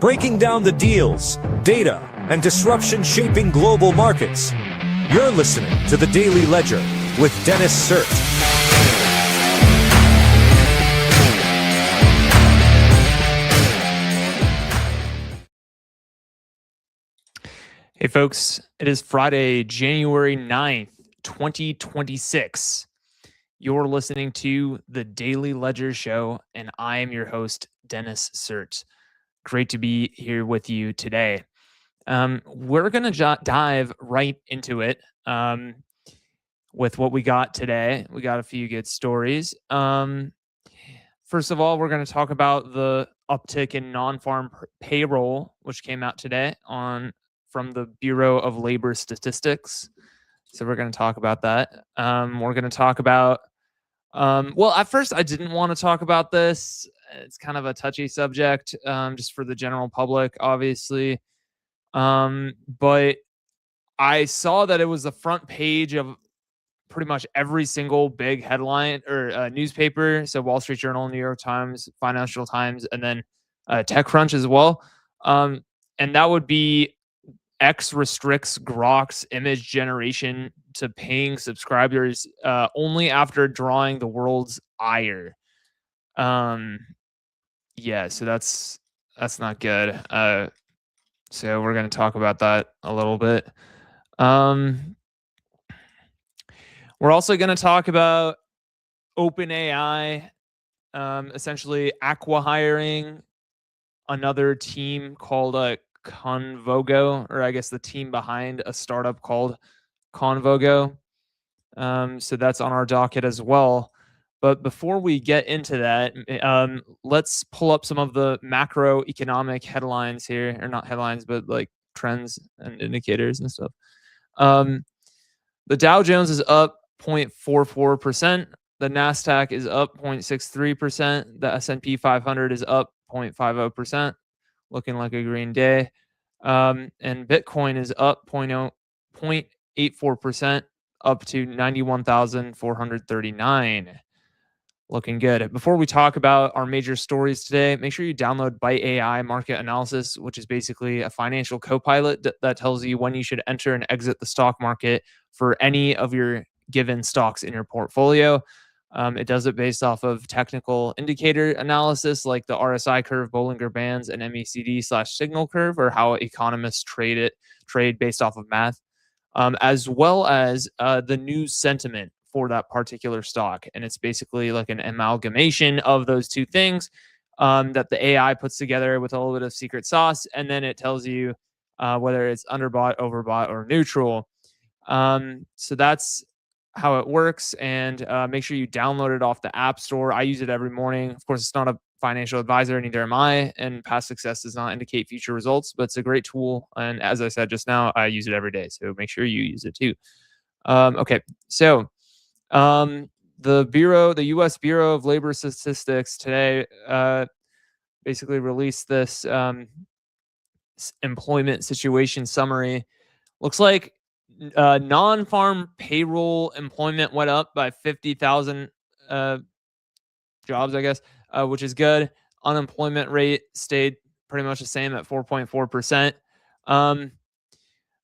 breaking down the deals, data, and disruption shaping global markets. You're listening to The Daily Ledger with Dennis Sert. Hey folks, it is Friday, January 9th, 2026. You're listening to The Daily Ledger Show, and I am your host, Dennis Sert. Great to be here with you today. We're going to dive right into it with what we got today. We got a few good stories. First of all, we're going to talk about the uptick in non-farm payroll, which came out today from the Bureau of Labor Statistics. So we're going to talk about that. We're going to talk about, well, at first I didn't want to talk about this. It's kind of a touchy subject, just for the general public, obviously. But I saw that it was the front page of pretty much every single big headline or newspaper. So Wall Street Journal, New York Times, Financial Times, and then TechCrunch as well. And that would be X restricts Grok's image generation to paying subscribers only after drawing the world's ire. Yeah, so that's not good. So we're going to talk about that a little bit. We're also going to talk about OpenAI, essentially acqui-hiring another team called Convogo, or I guess the team behind a startup called Convogo. So that's on our docket as well. But before we get into that, let's pull up some of the macroeconomic headlines here, or not headlines, but like trends and indicators and stuff. The Dow Jones is up 0.44%. The NASDAQ is up 0.63%. The S&P 500 is up 0.50%, looking like a green day. And Bitcoin is up 0.84%, up to 91,439. Looking good. Before we talk about our major stories today, make sure you download Byte AI Market Analysis, which is basically a financial co-pilot that tells you when you should enter and exit the stock market for any of your given stocks in your portfolio. It does it based off of technical indicator analysis like the RSI curve, Bollinger Bands, and MECD/signal curve, or how economists trade based off of math, as well as the news sentiment for that particular stock. And it's basically like an amalgamation of those two things that the AI puts together with a little bit of secret sauce, and then it tells you whether it's underbought, overbought, or neutral. So that's how it works, and make sure you download it off the App Store. I use it every morning. Of course, it's not a financial advisor, neither am I, and past success does not indicate future results, but it's a great tool. And as I said just now, I use it every day, so make sure you use it too. Okay, so the U.S. Bureau of Labor Statistics today basically released this employment situation summary. Looks like non-farm payroll employment went up by 50,000 jobs, I guess, which is good. Unemployment rate stayed pretty much the same at 4.4%.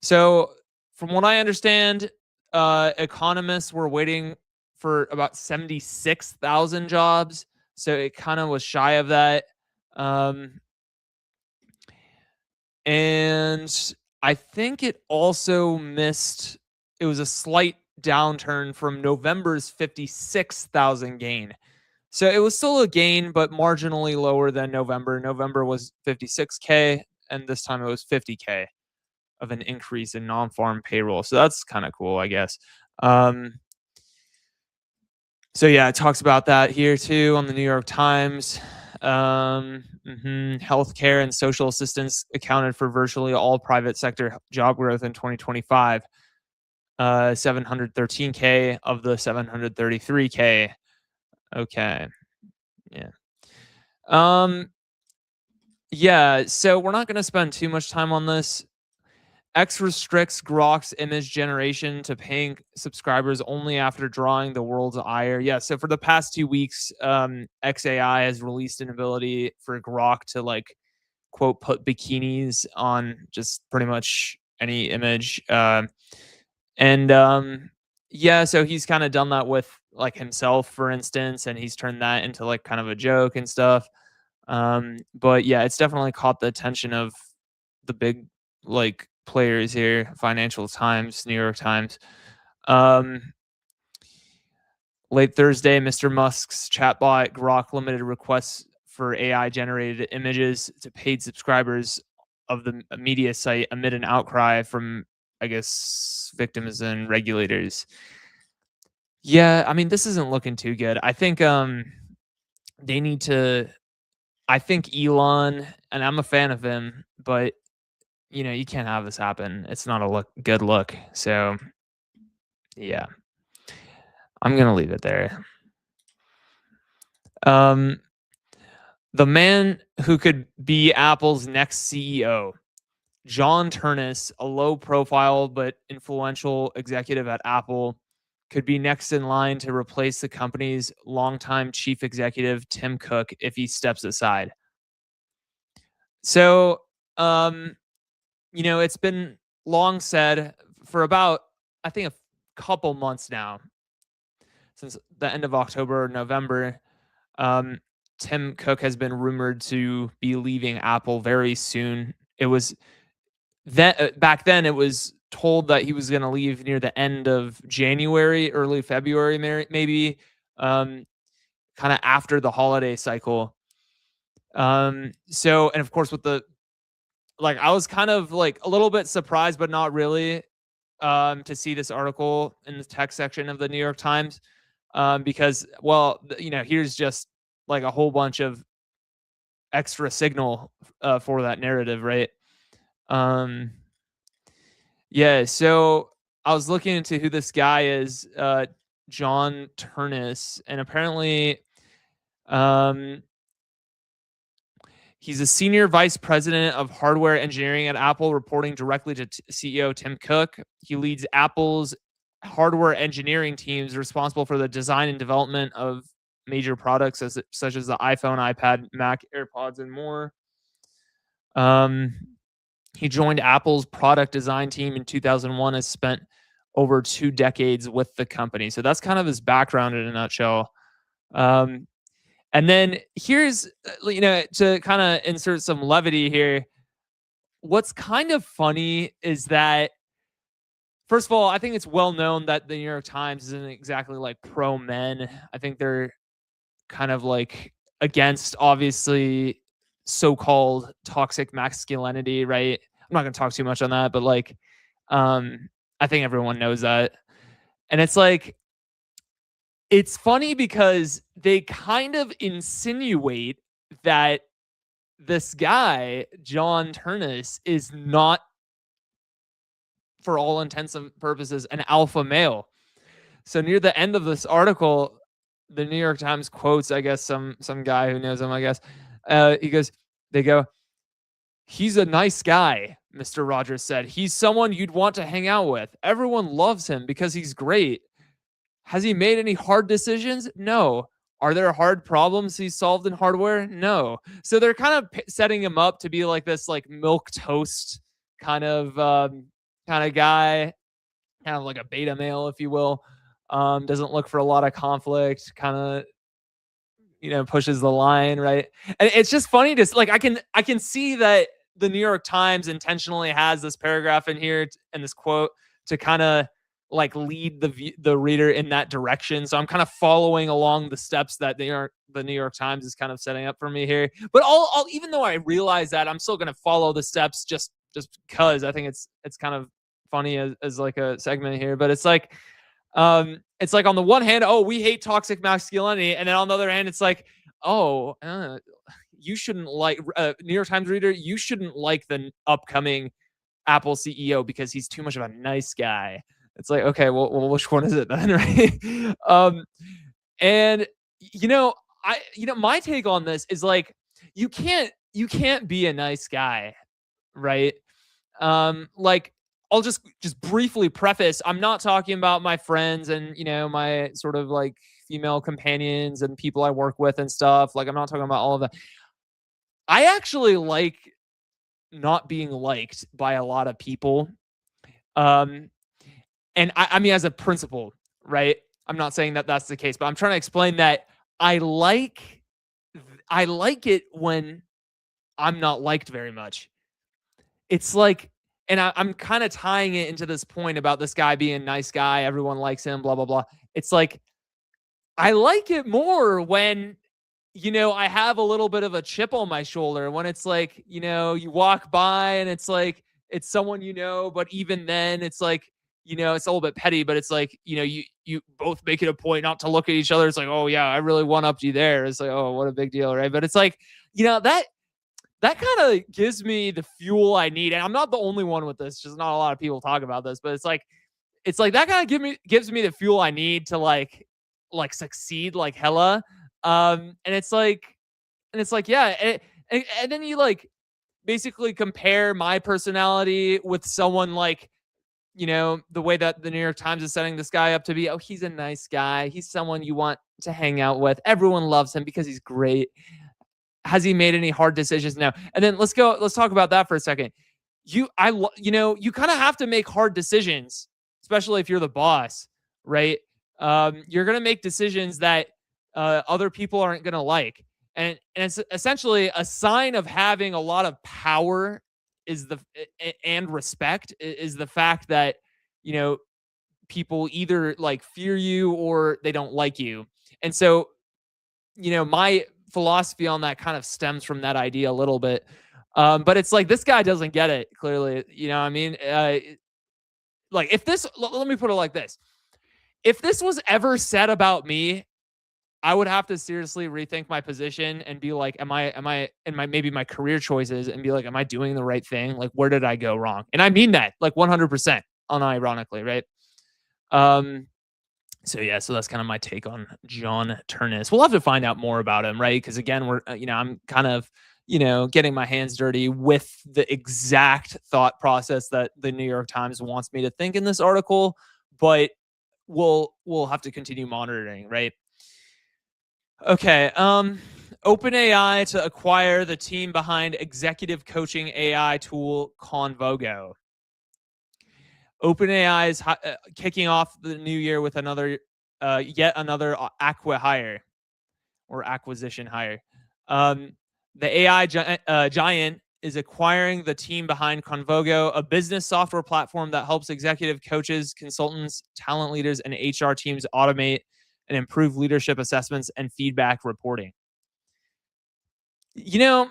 So from what I understand, economists were waiting for about 76,000 jobs. So it kind of was shy of that. And I think it also missed, it was a slight downturn from November's 56,000 gain. So it was still a gain, but marginally lower than November. November was 56K, and this time it was 50K of an increase in non-farm payroll. So that's kind of cool, I guess. So yeah, it talks about that here too on the New York Times. Healthcare and social assistance accounted for virtually all private sector job growth in 2025. 713K of the 733K. Okay. Yeah. Yeah, so we're not going to spend too much time on this. X restricts Grok's image generation to paying subscribers only after drawing the world's ire. Yeah, so for the past 2 weeks, XAI has released an ability for Grok to like quote, put bikinis on just pretty much any image. And yeah, so he's kind of done that with like himself, for instance, and he's turned that into like kind of a joke and stuff. But yeah, it's definitely caught the attention of the big like players here, Financial Times, New York Times. Um, Late Thursday, Mr. Musk's chatbot Grok limited requests for AI generated images to paid subscribers of the media site amid an outcry from, I guess, victims and regulators. Yeah, I mean, this isn't looking too good. I think they need to, I think Elon, and I'm a fan of him, but you can't have this happen. It's not a good look. So yeah, I'm gonna leave it there. The man who could be Apple's next CEO, John Ternus, a low-profile but influential executive at Apple, could be next in line to replace the company's longtime chief executive, Tim Cook, if he steps aside. So, it's been long said for about, I think, a couple months now, since the end of October or November. Tim Cook has been rumored to be leaving Apple very soon. It was that back then it was told that he was going to leave near the end of January, early February, maybe, kind of after the holiday cycle. So, and of course, with the I was kind of like a little bit surprised, but not really, to see this article in the tech section of the New York Times, because, well, here's just like a whole bunch of extra signal for that narrative, right? Yeah, so I was looking into who this guy is, John Ternus, and apparently, he's a senior vice president of hardware engineering at Apple, reporting directly to CEO Tim Cook. He leads Apple's hardware engineering teams responsible for the design and development of major products such as the iPhone, iPad, Mac, AirPods, and more. He joined Apple's product design team in 2001, has spent over 2 decades with the company. So that's kind of his background in a nutshell. And then here's, to kind of insert some levity here. What's kind of funny is that, first of all, I think it's well known that the New York Times isn't exactly like pro men. I think they're kind of like against, obviously, so-called toxic masculinity, right? I'm not going to talk too much on that, but I think everyone knows that. And it's like, it's funny because they kind of insinuate that this guy, John Ternus, is not, for all intents and purposes, an alpha male. So near the end of this article, the New York Times quotes, I guess, some guy who knows him, I guess. They go, "He's a nice guy," Mr. Rogers said. "He's someone you'd want to hang out with. Everyone loves him because he's great. Has he made any hard decisions? No. Are there hard problems he's solved in hardware? No." So they're kind of setting him up to be like this, like milk toast kind of guy, kind of like a beta male, if you will. Doesn't look for a lot of conflict, kind of, pushes the line, right? And it's just funny to like, I can see that the New York Times intentionally has this paragraph in here and this quote to kind of like lead the reader in that direction. So I'm kind of following along the steps that the New York Times is kind of setting up for me here. But I'll even though I realize that, I'm still going to follow the steps just because I think it's kind of funny as like a segment here. But it's like on the one hand, oh, we hate toxic masculinity, and then on the other hand, it's like, oh, you shouldn't like, New York Times reader, you shouldn't like the upcoming Apple CEO because he's too much of a nice guy. It's like, okay, well, which one is it then, right? And my take on this is like, you can't be a nice guy, right? Like, I'll just briefly preface, I'm not talking about my friends and, my sort of like female companions and people I work with and stuff. Like, I'm not talking about all of that. I actually like not being liked by a lot of people. And I mean, as a principle, right? I'm not saying that that's the case, but I'm trying to explain that I like it when I'm not liked very much. It's like, and I'm kind of tying it into this point about this guy being a nice guy, everyone likes him, blah blah blah. It's like I like it more when, I have a little bit of a chip on my shoulder, when it's like, you walk by and it's like, it's someone, but even then it's like, it's a little bit petty, but it's like, you both make it a point not to look at each other. It's like, oh yeah, I really one-upped you there. It's like, oh, what a big deal, right? But it's like, that kind of gives me the fuel I need. And I'm not the only one with this, just not a lot of people talk about this, but it's like that kind of gives me the fuel I need to like succeed like hella. And it's like, yeah. And then you like basically compare my personality with someone like, the way that the New York Times is setting this guy up to be. Oh, he's a nice guy. He's someone you want to hang out with. Everyone loves him because he's great. Has he made any hard decisions? No. And then let's talk about that for a second. You kind of have to make hard decisions, especially if you're the boss, right? You're going to make decisions that other people aren't going to like. And it's essentially a sign of having a lot of power and respect is the fact that, people either like fear you or they don't like you. And so, my philosophy on that kind of stems from that idea a little bit. But it's like, this guy doesn't get it clearly. You know what I mean? Like if this, let me put it like this. If this was ever said about me, I would have to seriously rethink my position and be like, am I in maybe my career choices and be like, am I doing the right thing? Like, where did I go wrong? And I mean that like 100% unironically, right? So yeah, so that's kind of my take on John Turnus. We'll have to find out more about him, right? Because again, we're I'm kind of getting my hands dirty with the exact thought process that the New York Times wants me to think in this article, but we'll have to continue monitoring, right? Okay. OpenAI to acquire the team behind executive coaching AI tool Convogo. OpenAI is kicking off the new year with yet another acquisition hire. The AI giant is acquiring the team behind Convogo, a business software platform that helps executive coaches, consultants, talent leaders, and HR teams automate and improve leadership assessments and feedback reporting. Yeah,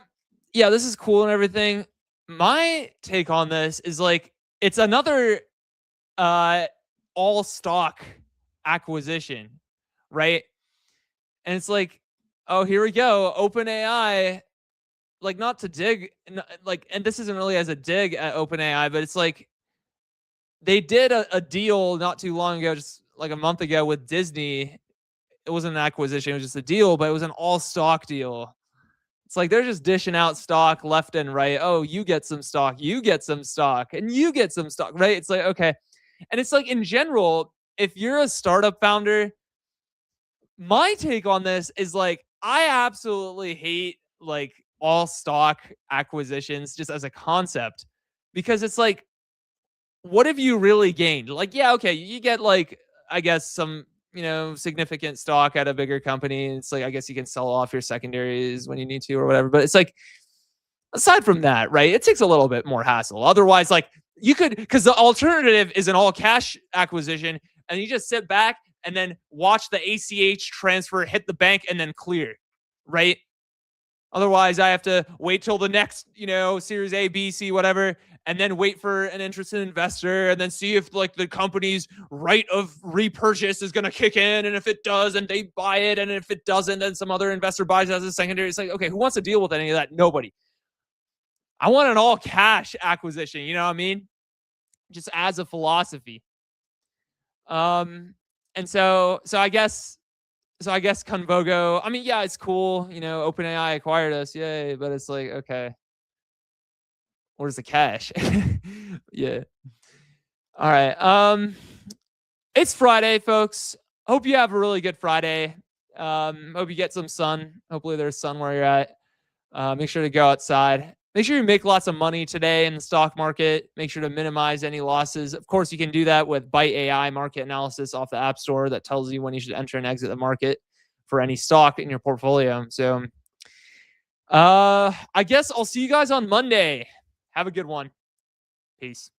this is cool and everything. My take on this is like, it's another all stock acquisition, right? And it's like, oh, here we go. OpenAI, like, not to dig, like, and this isn't really as a dig at OpenAI, but it's like they did a deal not too long ago, just like a month ago with Disney. It wasn't an acquisition, it was just a deal, but it was an all stock deal. It's like they're just dishing out stock left and right. Oh, you get some stock, you get some stock, and you get some stock, right? It's like, okay. And it's like, in general, if you're a startup founder, my take on this is like, I absolutely hate like all stock acquisitions just as a concept, because it's like, what have you really gained? Like, yeah, okay, you get like, I guess some, significant stock at a bigger company. And it's like, I guess you can sell off your secondaries when you need to or whatever. But it's like, aside from that, right, it takes a little bit more hassle. Otherwise, like, you could, because the alternative is an all cash acquisition and you just sit back and then watch the ACH transfer hit the bank and then clear, right? Otherwise, I have to wait till the next, Series A, B, C, whatever, and then wait for an interested investor and then see if like the company's right of repurchase is going to kick in. And if it does, and they buy it. And if it doesn't, then some other investor buys it as a secondary. It's like, okay, who wants to deal with any of that? Nobody. I want an all cash acquisition. You know what I mean? Just as a philosophy. And so I guess Convogo, I mean, yeah, it's cool. OpenAI acquired us. Yay. But it's like, okay, where's the cash? Yeah. All right. It's Friday, folks. Hope you have a really good Friday. Hope you get some sun. Hopefully there's sun where you're at. Make sure to go outside. make sure you make lots of money today in the stock market. Make sure to minimize any losses. Of course, you can do that with Byte AI market analysis off the App Store that tells you when you should enter and exit the market for any stock in your portfolio. So I guess I'll see you guys on Monday. Have a good one. Peace.